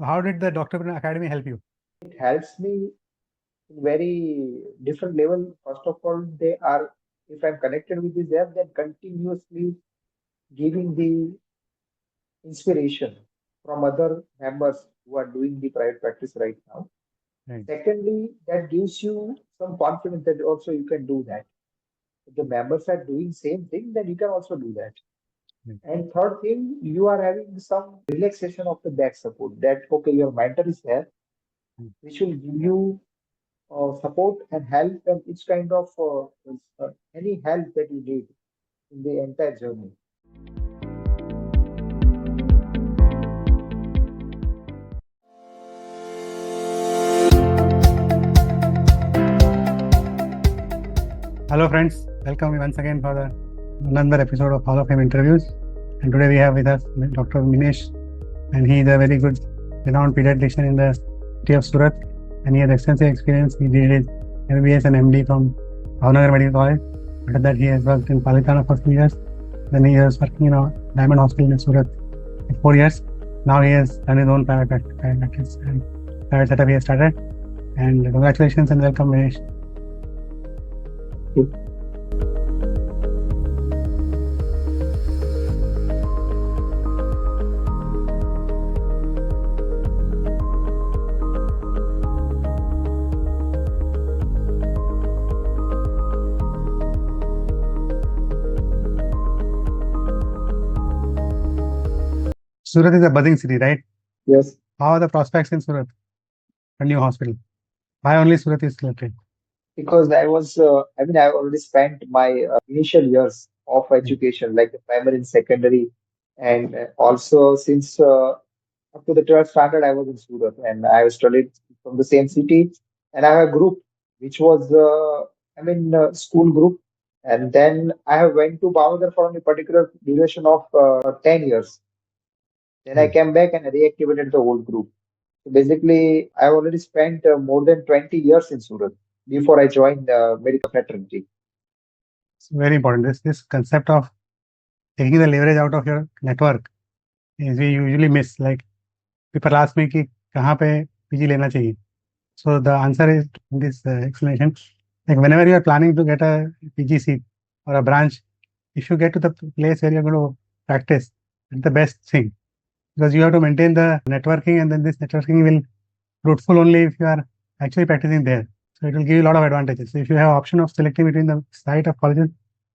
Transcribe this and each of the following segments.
How did the Doctorpreneur Academy help you? It helps me in very different level. First of all, they are, if I'm connected with this app, then continuously giving the inspiration from other members who are doing the private practice right now. Right. Secondly, that gives you some confidence that also you can do that. If the members are doing same thing, then you can also do that. Right. And third thing, you are having some relaxation of the back support that, okay, your mentor is there, Mm. which will give you support and help and each kind of any help that you need in the entire journey. Hello, friends. Welcome once again for another episode of Hall of Fame interviews. And today we have with us Dr. Minesh, and he is a very good, renowned pediatrician in the city of Surat, and he has extensive experience. He did his MBBS and MD from Bhavnagar Medical College. After that, he has worked in Palitana for 3 years. Then he was working in a Diamond Hospital in Surat for 4 years. Now he has done his own private practice and private setup he has started. And congratulations and welcome, Minesh. Surat is a buzzing city, right? Yes, How are the prospects in Surat? A new hospital. Why only Surat is selected? because I already spent my initial years of Right. education, like the primary and secondary, and also since up to the 12th standard, I was in Surat and I studied from the same city. And I have a group which was, school group. And then I have went to Bhavnagar for a particular duration of 10 years. Then I Hmm. came back and reactivated the old group. So basically, I already spent more than 20 years in Surat before I joined medical fraternity. It's very important. This concept of taking the leverage out of your network is we usually miss. Like people ask me कि कहाँ पे PG लेना चाहिए. So the answer is in this explanation. Like whenever you are planning to get a PG seat or a branch, if you get to the place where you're going to practice, it's the best thing because you have to maintain the networking, and then this networking will fruitful only if you are actually practicing there. So it will give you a lot of advantages. So if you have option of selecting between the site of colleges,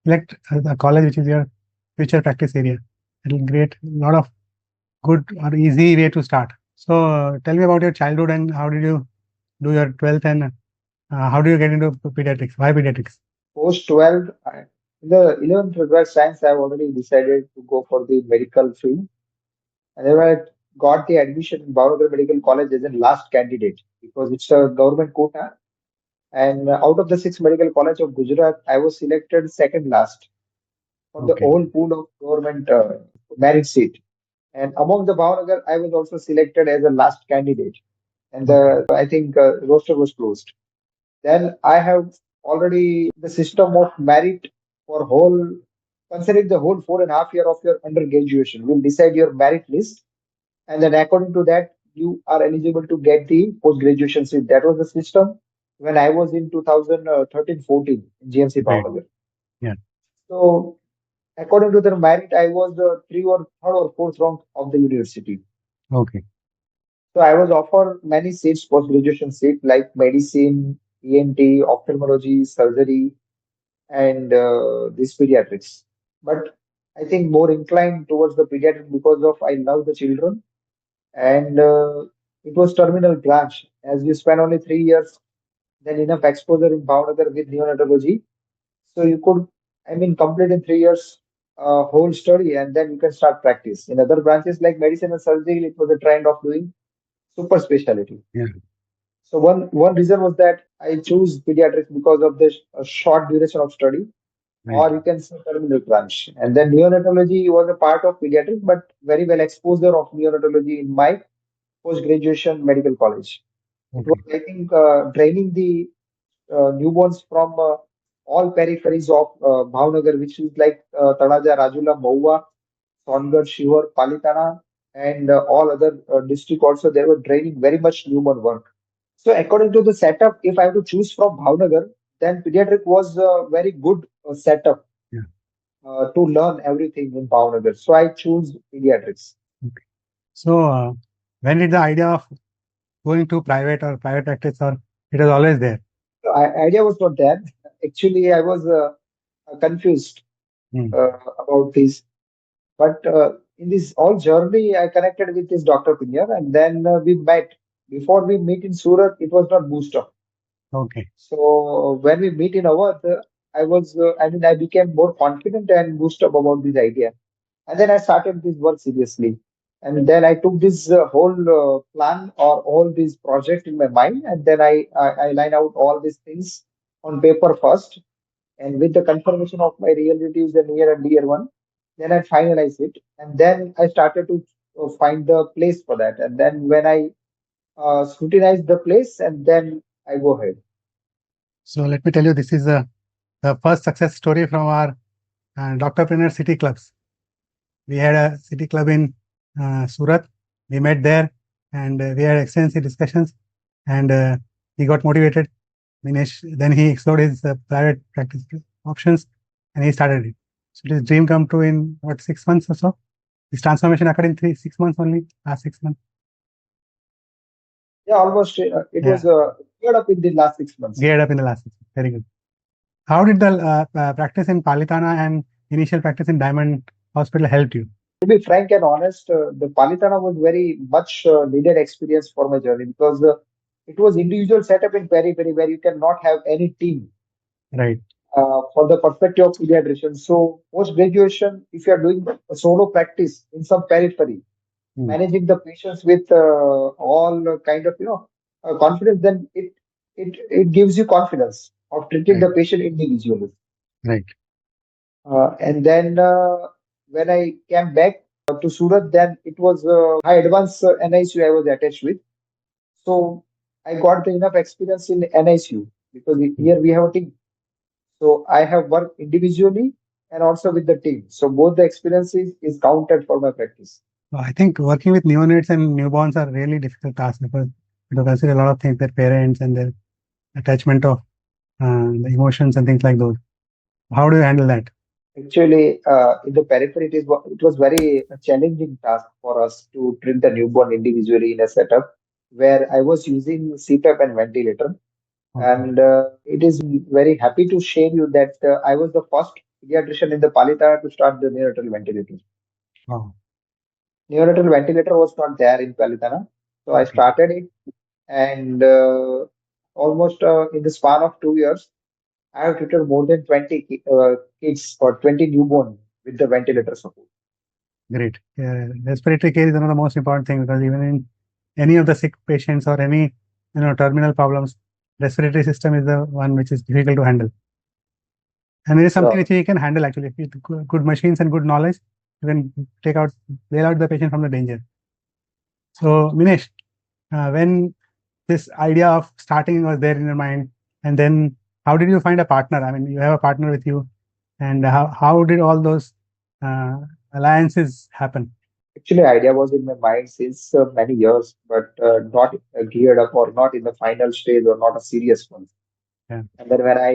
select the college which is your future practice area. It will create a lot of good or easy way to start. So tell me about your childhood and how did you do your 12th, and how do you get into pediatrics? Why pediatrics? Post 12, in the 11th and 12th science, I have already decided to go for the medical field. And then I got the admission in Bhavnagar Medical College as a last candidate because it's a government quota. And out of the six medical college of Gujarat, I was selected second last from the Okay. whole pool of government merit seat. And among the Bhavnagar, I was also selected as a last candidate. And Okay. I think roster was closed. Then I have already the system of merit for whole, considering the whole 4.5 year of your undergraduation will decide your merit list. And then according to that, you are eligible to get the post-graduation seat. That was the system when I was in 2013-14 in GMC Great. Bhavnagar. Yeah. So according to their merit, I was the three or third or fourth rank of the university. Okay. So I was offered many seats, post-graduation seat like medicine, ENT, ophthalmology, surgery, and this pediatrics. But I think more inclined towards the pediatric because of I love the children and it was terminal branch. As you spend only 3 years, then enough exposure in Bhavnagar with neonatology, so you could, complete in 3 years whole study, and then you can start practice. In other branches like medicine and surgery, it was a trend of doing super specialty. Yeah. So one reason was that I choose pediatrics because of this short duration of study, Right. or you can say terminal branch. And then neonatology was a part of pediatrics, but very well exposure of neonatology in my post-graduation medical college. It was, Okay. I think, training the newborns from all peripheries of Bhavnagar, which is like Tanaja, Rajula, Mahua, Songarh, Shivur, Palitana. and all other district also, they were training very much newborn work. So according to the setup, if I have to choose from Bhavnagar, then pediatric was a very good setup Yeah. to learn everything in Bhavnagar. So I choose pediatrics. Okay. So, when did the idea of going to private or private practice, or it was always there? So idea was not there. Actually, I was confused Hmm. about this. But in this all journey, I connected with this Doctorpreneur, and then we met. Before we meet in Surat, it was not booster. Okay. So when we meet in Awadh, I became more confident and boosted up about this idea. And then I started this work seriously. And then I took this whole plan or all these project in my mind, and then I line out all these things on paper first. And with the confirmation of my real relatives and near and dear one, then I finalize it. And then I started to find the place for that. And then when I scrutinize the place, and then I go ahead. So let me tell you, this is the first success story from our Doctorpreneur City Clubs. We had a city club in Surat. We met there, and we had extensive discussions, and he got motivated. Minesh, then he explored his private practice options, and he started it. So his dream come true in what, 6 months or so. This transformation occurred in 6 months only, last 6 months. Yeah, almost. It Yeah. was geared up in the last 6 months. Geared up in the last 6 months. Very good. How did the practice in Palitana and initial practice in Diamond Hospital helped you? To be frank and honest, the Palitana was very much needed experience for my journey because it was individual setup in periphery where you cannot have any team Right. for the perspective of pediatrician. So post graduation, if you are doing a solo practice in some periphery, Hmm. managing the patients with all kind of confidence, then it gives you confidence of treating Right. the patient individually. Right. And then when I came back to Surat, then it was high advanced NICU I was attached with. So I got the enough experience in NICU because here we have a team. So I have worked individually and also with the team. So both the experiences is counted for my practice. I think working with neonates and newborns are really difficult tasks because you have to consider a lot of things, their parents and their attachment of the emotions and things like those. How do you handle that? Actually, in the periphery, it was very challenging task for us to treat the newborn individually in a setup where I was using CPAP and ventilator. Okay. And it is very happy to share you that I was the first pediatrician in the Palitana to start the neonatal ventilator. Wow. Neonatal ventilator was not there in Palitana. So I Okay. started it and almost in the span of 2 years, I have treated more than 20 kids or 20 newborn with the ventilator support. Great. Respiratory care is one of the most important things because even in any of the sick patients or any terminal problems, respiratory system is the one which is difficult to handle. And it is something Sure. which you can handle actually. With good machines and good knowledge, you can bail out the patient from the danger. So, Minesh, when this idea of starting was there in your mind, and then how did you find a partner? I mean, you have a partner with you, and how did all those alliances happen? Actually, idea was in my mind since many years, but not geared up or not in the final stage or not a serious one. Yeah. And then when I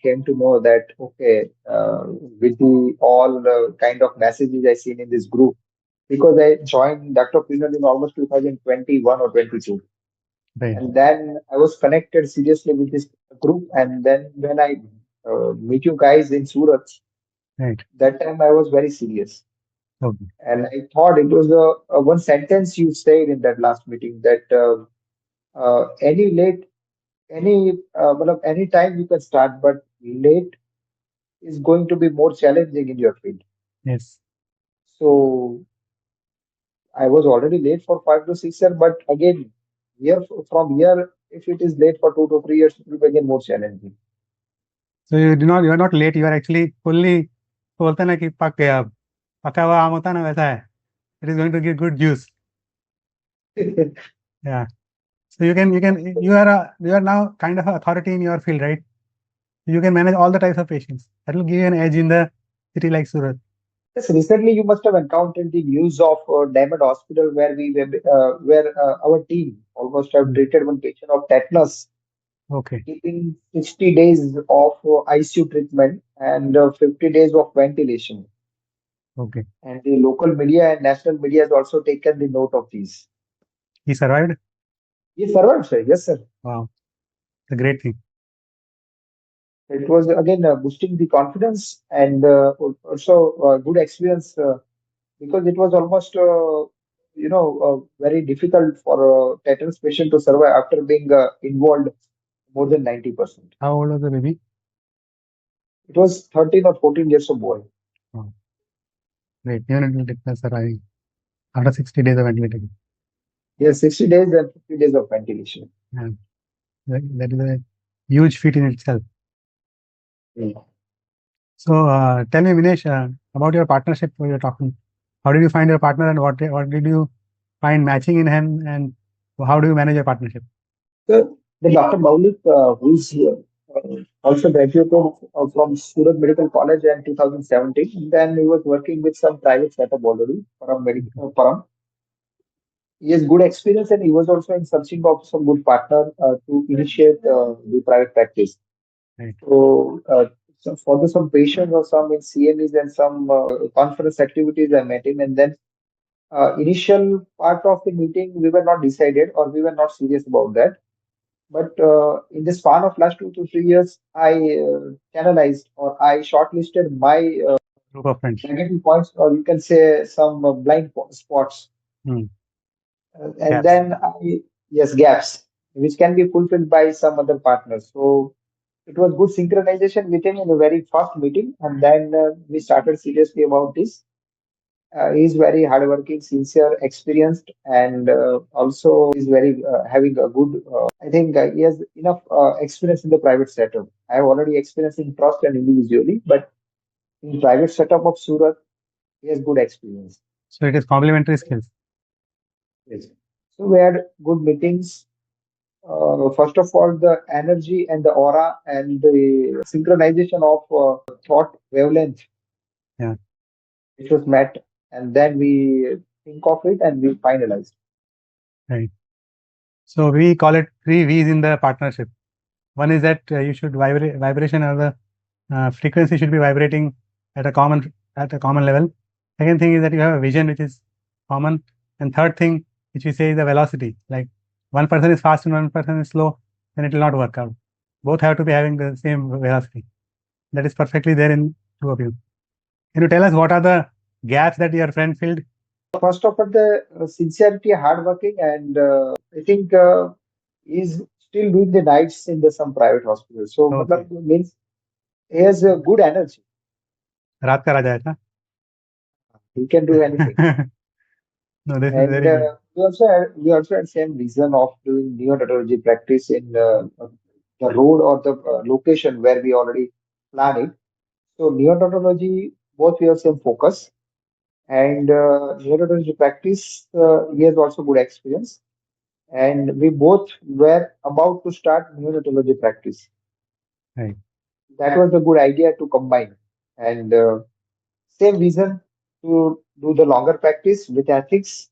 came to know that, okay, with the all kind of messages I seen in this group, because I joined Doctorpreneur in almost 2021 or 22. Right. And then I was connected seriously with this group. And then when I meet you guys in Surat, Right. that time I was very serious. Okay. And I thought it was a one sentence you said in that last meeting that any late, any time you can start, but late is going to be more challenging in your field. Yes. So I was already late for 5 to 6 years, but again, from here, if it is late for 2 to 3 years, it will be again more challenging. So you are not late. You are actually fully. बोलते हैं ना कि पक गया अब पका हुआ आम होता है ना वैसा है. It is going to give good juice. Yeah. So you are now kind of an authority in your field, right? You can manage all the types of patients. That will give you an edge in the city like Surat. Yes, recently you must have encountered the news of Diamond Hospital where our team almost have Mm. treated one patient of tetanus, Okay. keeping 60 days of ICU treatment and 50 days of ventilation. Okay. And the local media and national media has also taken the note of these. He survived. Yes, sir. Sir. Yes, sir. Wow. It's a great thing. It was again boosting the confidence and also good experience because it was almost very difficult for a tetanus patient to survive after being involved more than 90%. How old was the baby? It was 13 or 14 years of boy. Wow. Great. Even it was surviving after 60 days of ventilating. Yes, 60 days and 50 days of ventilation. Yeah. That is a huge feat in itself. Mm. So tell me, Minesh, about your partnership we were talking. How did you find your partner and what did you find matching in him and how do you manage your partnership? So the Dr. Maulik, who's also graduated from Surat Medical College in 2017, then he was working with some private setup already, Param. He has good experience and he was also in searching of some good partner to initiate the private practice. Right. So for the some patients or some in CMEs and some conference activities I met him, and then initial part of the meeting we were not decided or we were not serious about that. But in the span of last 2 to 3 years, I channelized or I shortlisted my Group of friends. negative points, or you can say some spots. Hmm. And Gaps. then yes, gaps, which can be fulfilled by some other partners. So it was good synchronization with him in a very first meeting, and then we started seriously about this. He's very hardworking, sincere, experienced, and also he's very having a good. I think he has enough experience in the private setup. I have already experienced in trust and individually, but in private setup of Surat, he has good experience. So it is complementary skills. Yes. So we had good meetings. First of all, the energy and the aura and the synchronization of thought wavelength, Yeah. which was met, and then we think of it and we finalize. Right. So we call it three V's in the partnership. One is that you should vibration or the frequency should be vibrating at a common level. Second thing is that you have a vision which is common, and third thing which we say is the velocity. Like one person is fast and one person is slow, then it will not work out. Both have to be having the same velocity. That is perfectly there in two of you. Can you tell us what are the gaps that your friend filled? First of all, the sincerity, hardworking, and I think he's still doing the nights in the some private hospitals. So, Okay. matlab, means he has a good energy. रात का राजा है ना? He can do anything. No, this is And very good. we also had same reason of doing neonatology practice in the road or the location where we already plan it. So neonatology, both we have same focus, and neonatology practice, he has also good experience. And we both were about to start neonatology practice. Right. That was a good idea to combine. And same reason to do the longer practice with ethics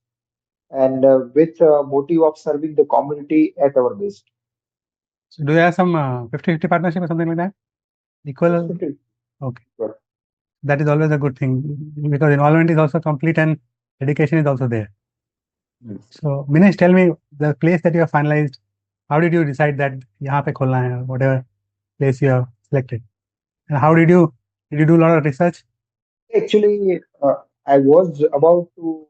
and with motive of serving the community at our base. So do you have some 50-50 partnership or something like that? Yes, Equal? Nikhil. Okay. Sure. That is always a good thing because involvement is also complete and dedication is also there. Mm. So Minesh, tell me the place that you have finalized. How did you decide that यहाँ पे खोलना है, whatever place you have selected? And how did you do a lot of research? Actually, I was about to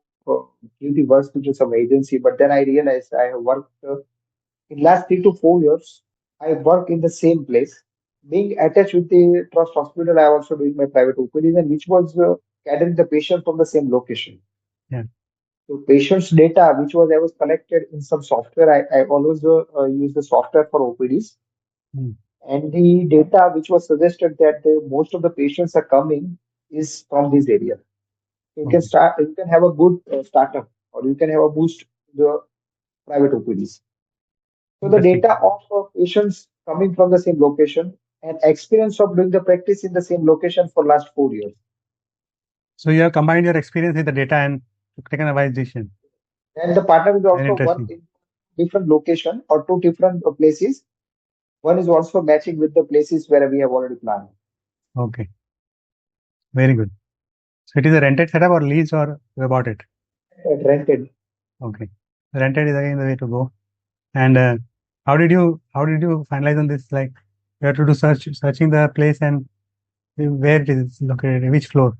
give the work to some agency, but then I realized I have worked in last 3 to 4 years. I work in the same place. Being attached with the trust hospital, I also doing my private OPDs, and which was gathering the patient from the same location. Yeah. So patient's data, which was I was collected in some software, I always use the software for OPDs. Hmm. And the data which was suggested that most of the patients are coming is from this area. So Okay. you can have a good startup or you can have a boost to the private OPDs. So the Interesting. data of patients coming from the same location and experience of doing the practice in the same location for last 4 years. So you have combined your experience with the data and taken a wise decision. And the partner is Very also work interesting. in different location or two different places. One is also matching with the places where we have already planned. Okay, very good. So it is a rented setup or lease or you bought it? Rented. Okay, rented is again the way to go. And how did you finalize on this? Like you have to do searching the place and where it is located, which floor?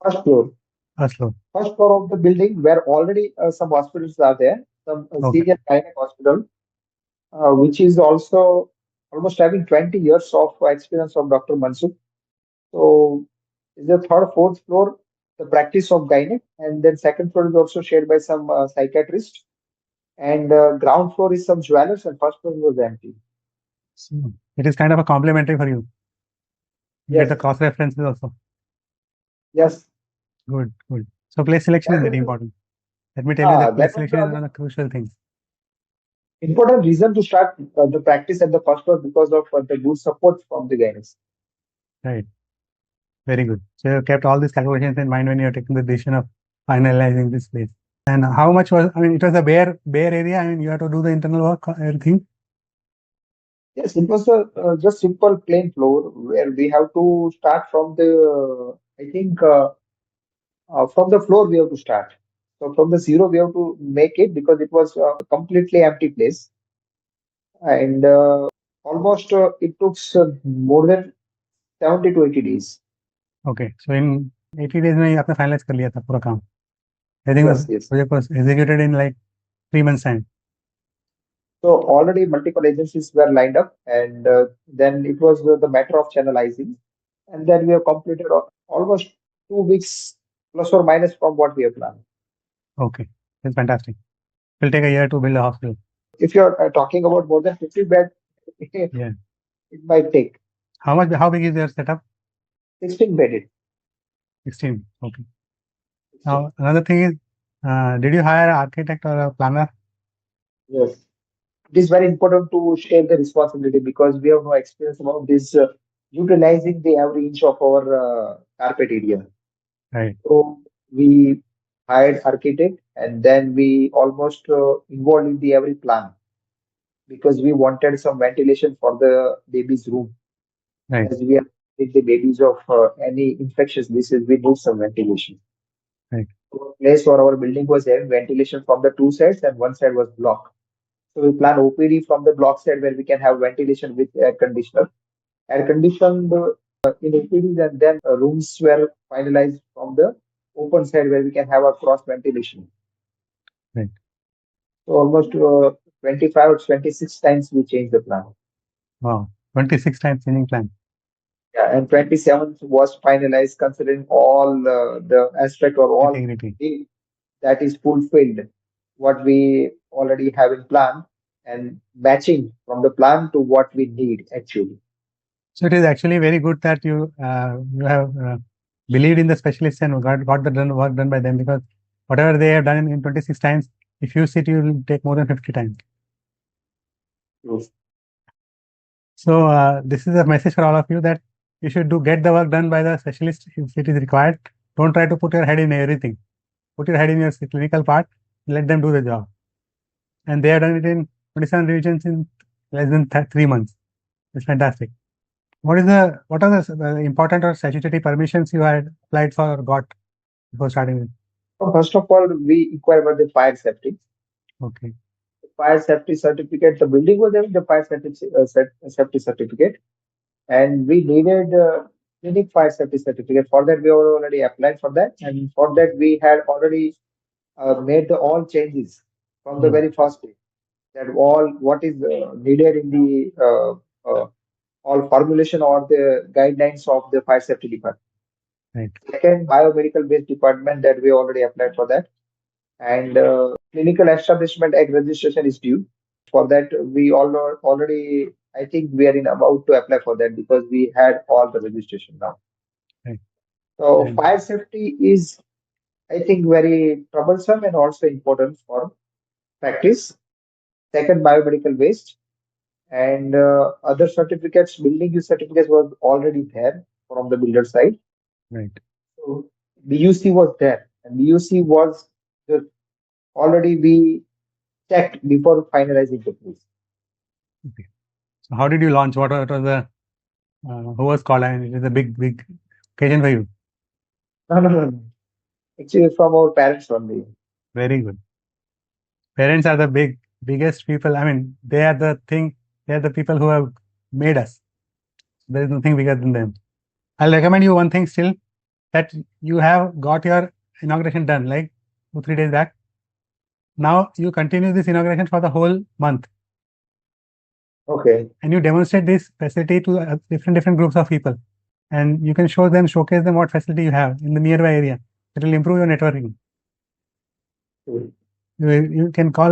First floor. First floor. First floor of the building where already some hospitals are there. Some Okay, senior gynec hospital, which is also almost having 20 years of experience of Dr. Mansukh. So is the third, fourth floor, the practice of gynec, and then second floor is also shared by some psychiatrist, and ground floor is some jewelers, and first floor was empty. so it is kind of a complimentary for you. You get Yes, the cross references also. yes. Good, good. So place selection is That very was important. Let me tell you that place that was the selection is one other of the crucial things. important reason to start the practice at the first floor because of the good support from the gynecs. Right. Very good. So you kept all these calculations in mind when you're taking the decision of finalizing this place. And how much was, I mean, it was a bare area. I mean, you have to do the internal work, everything. Yes, it was a just simple plain floor where we have to start from the, I think, from the floor we have to start. So from the zero we have to make it because it was a completely empty place. And almost it took more than 70 to 80 days. Okay. So in 80 days में आपने finalize कर लिया था पूरा काम. I think Yes, the yes. project was executed in like 3 months time. So already multiple agencies were lined up, and then it was the matter of channelizing. And then we have completed almost 2 weeks plus or minus from what we have planned. Okay. That's fantastic. It will take a year to build a hospital. If you're talking about more than 50 bed, it Yeah. might take How big is your setup? 16 bedded. 16. Okay. Now another thing is, did you hire an architect or a planner? Yes. It is very important to share the responsibility because we have no experience about this utilizing the every inch of our carpet area. Right. So we hired architect and then we almost involved in the every plan because we wanted some ventilation for the baby's room Right. as we are with the babies of any infectious disease, we need some ventilation. Right. So place for our building was having ventilation from the two sides and one side was blocked. So we plan OPD from the block side where we can have ventilation with air conditioner. Air conditioned in OPDs and then rooms were finalized from the open side where we can have a cross ventilation. Right. So almost 25 or 26 times we changed the plan. Wow. 26 times changing plan. Yeah, and 27th was finalized considering all the aspect or all Integrity. that is fulfilled what we already have in plan and matching from the plan to what we need actually. So it is actually very good that you have believed in the specialists and got the work done by them, because whatever they have done in 26 times, if you sit, you will take more than 50 times. Yes. So this is a message for all of you that you should get the work done by the specialist if it is required. Don't try to put your head in everything. Put your head in your clinical part. Let them do the job. And they have done it in 27 regions in less than 3 months. It's fantastic. What are the important or statutory permissions you had applied for or got before starting it? So first of all, we inquire about the fire safety. Okay. Fire safety certificate. The building was having the fire safety certificate, and we needed clinic fire safety certificate. For that, we were already applied for that, and for that, we had already made all changes from the Hmm. very first day. That all what is needed in the all formulation or the guidelines of the fire safety department. Right. Second, biomedical based department that we already applied for that, and clinical establishment act registration is due. For that, we all already, I think we are in about to apply for that because we had all the registration now. Right. So And fire safety is, I think, very troublesome and also important for practice. Second, biomedical waste and other certificates, building use certificates was already there from the builder side. right. So BUC was there, and BUC was the, already we checked before finalizing the place. Okay. So how did you launch? What was the who was called? And it is a big occasion for you. No, no, no, no. Actually, from our parents only. Very good. Parents are the biggest people. I mean, they are the thing. They are the people who have made us. There is nothing bigger than them. I'll recommend you one thing still, that you have got your inauguration done like 2-3 days back. Now you continue this inauguration for the whole month, Okay. and you demonstrate this facility to different groups of people, and you can showcase them what facility you have in the nearby area. It will improve your networking. Cool. You can call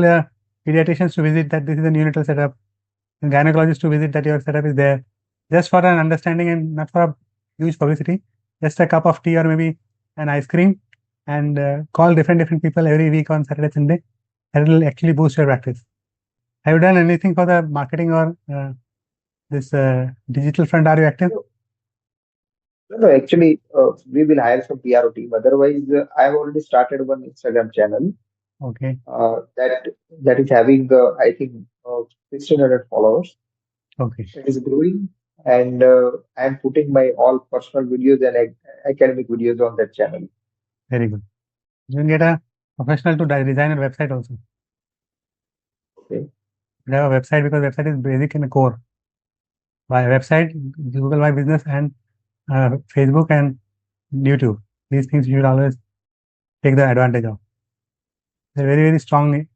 pediatricians to visit that this is a neonatal setup, and gynecologists to visit that your setup is there, just for an understanding and not for a huge publicity. Just a cup of tea or maybe an ice cream, and call different people every week on Saturday, Sunday. That will actually boost your practice. Have you done anything for the marketing or this digital front? Are you active? No, no, actually, we will hire some PRO team. Otherwise, I have already started one Instagram channel Okay. that is having, I think, 1,600 followers. Okay. It is growing, and I am putting my all personal videos and academic videos on that channel. Very good. You can get a professional to design a website also. Okay. You have a website because website is basic and core. By website, Google My Business, and Facebook and YouTube. These things you should always take the advantage of. They're very strong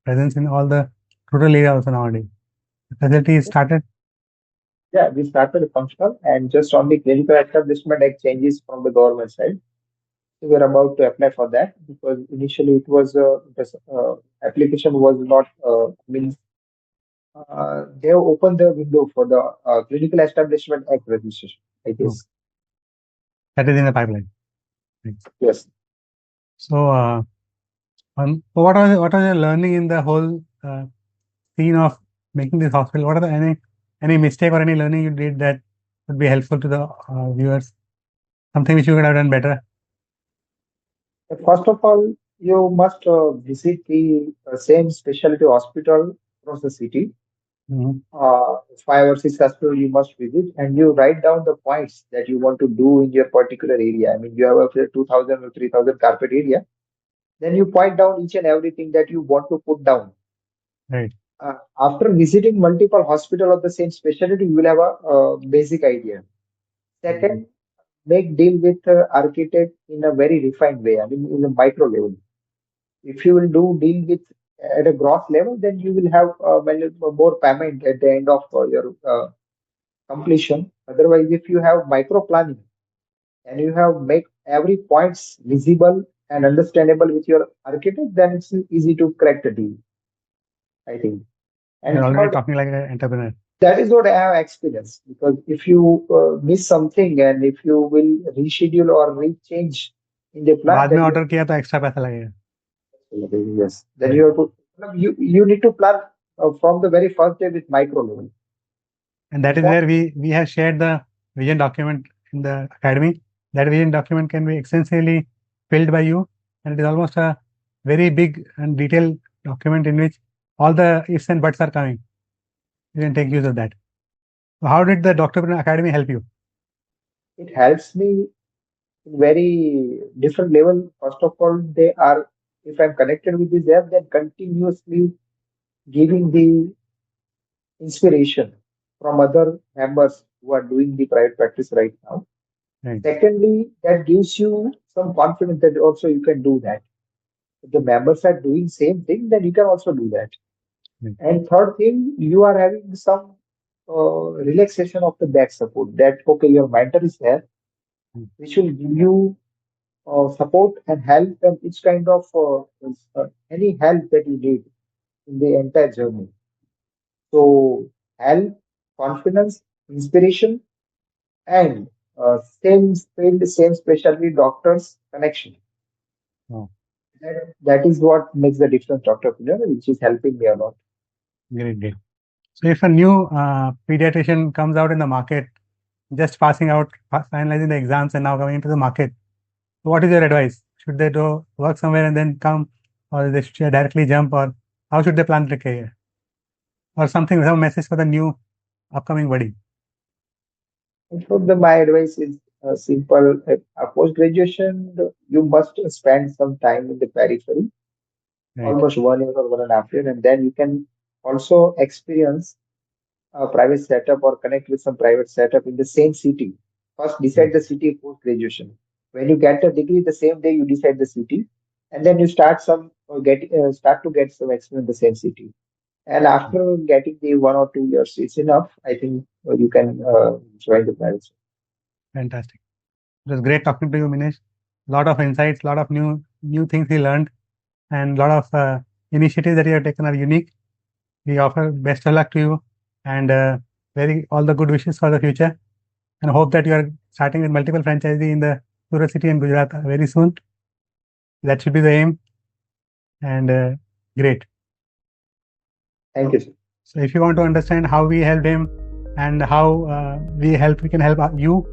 presence in all the rural area also nowadays. The facility is started. Yeah, we started functional and just only clinical establishment changes from the government side. So we're about to apply for that because initially it was application was not means they have opened the window for the clinical establishment act registration. I Oh, guess that is in the pipeline. Thanks. yes. So, so what was your learning in the whole scene of making this hospital? What are the any mistake or any learning you did that would be helpful to the viewers? Something which you could have done better? But first of all, you must visit the same specialty hospital across the city. Mhm. 5 or 6 hospital you must visit, and you write down the points that you want to do in your particular area. I mean, you have a 2,000 or 3,000 carpet area. Then you point down each and everything that you want to put down. Right. After visiting multiple hospital of the same specialty, you will have a basic idea. Second, make deal with architect in a very refined way. I mean, in a micro level. If you will do deal with at a gross level, then you will have more payment at the end of your completion. Otherwise, if you have micro planning and you have make every points visible and understandable with your architect, then it's easy to crack the deal, I think. You're And already third, talking like an entrepreneur. that is what I have experienced. Because if you miss something and if you will reschedule or rechange in the plan, बाद में then order किया तो extra पैसा लगेगा. yes, then Right. you have to you need to plan from the very first day with micro level. And that is where we have shared the vision document in the academy. That vision document can be extensively filled by you, and it is almost a very big and detailed document in which all the ifs and buts are coming. You can take use of that. So how did the Doctorpreneur Academy help you? It helps me in very different level. First of all, they are, if I'm connected with this app, then continuously giving the inspiration from other members who are doing the private practice right now. Right. Secondly, that gives you some confidence that also you can do that. If the members are doing same thing, then you can also do that. Right. And third thing, you are having some relaxation of the back support. That okay, your mentor is there, which will give you support and help and each kind of any help that you need in the entire journey. So help, confidence, inspiration, and same field, same specialty doctors connection. Oh, That is what makes the difference, Doctorpreneur, which is helping me a lot. great. So if a new pediatrician comes out in the market, just passing out, finalizing the exams and now coming into the market, So what is your advice? Should they go work somewhere and then come, or they should directly jump, or how should they plan their career? Or something, some message for the new upcoming buddy? So my advice is simple. Post graduation, you must spend some time in the periphery, Right. almost 1 year or 1.5 year, and then you can also experience a private setup or connect with some private setup in the same city. First, decide the city post graduation. When you get a degree, the same day you decide the city, and then you start to get some experience in the same city. And after getting the 1 or 2 years, it's enough. I think you can join the private sector. Fantastic. It was great talking to you, Minesh. Lot of insights, lot of new things we learned, and lot of initiatives that you have taken are unique. We offer best of luck to you, and all the good wishes for the future, and hope that you are starting with multiple franchisee in the Surat city and Gujarat very soon. That should be the aim, and great. Thank you, sir. So if you want to understand how we helped him and how we can help you,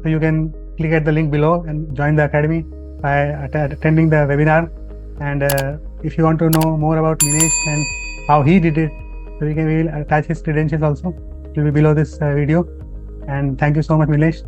so you can click at the link below and join the academy by attending the webinar. And if you want to know more about Minesh and how he did it, so we will attach his credentials also. It will be below this video. And thank you so much, Minesh.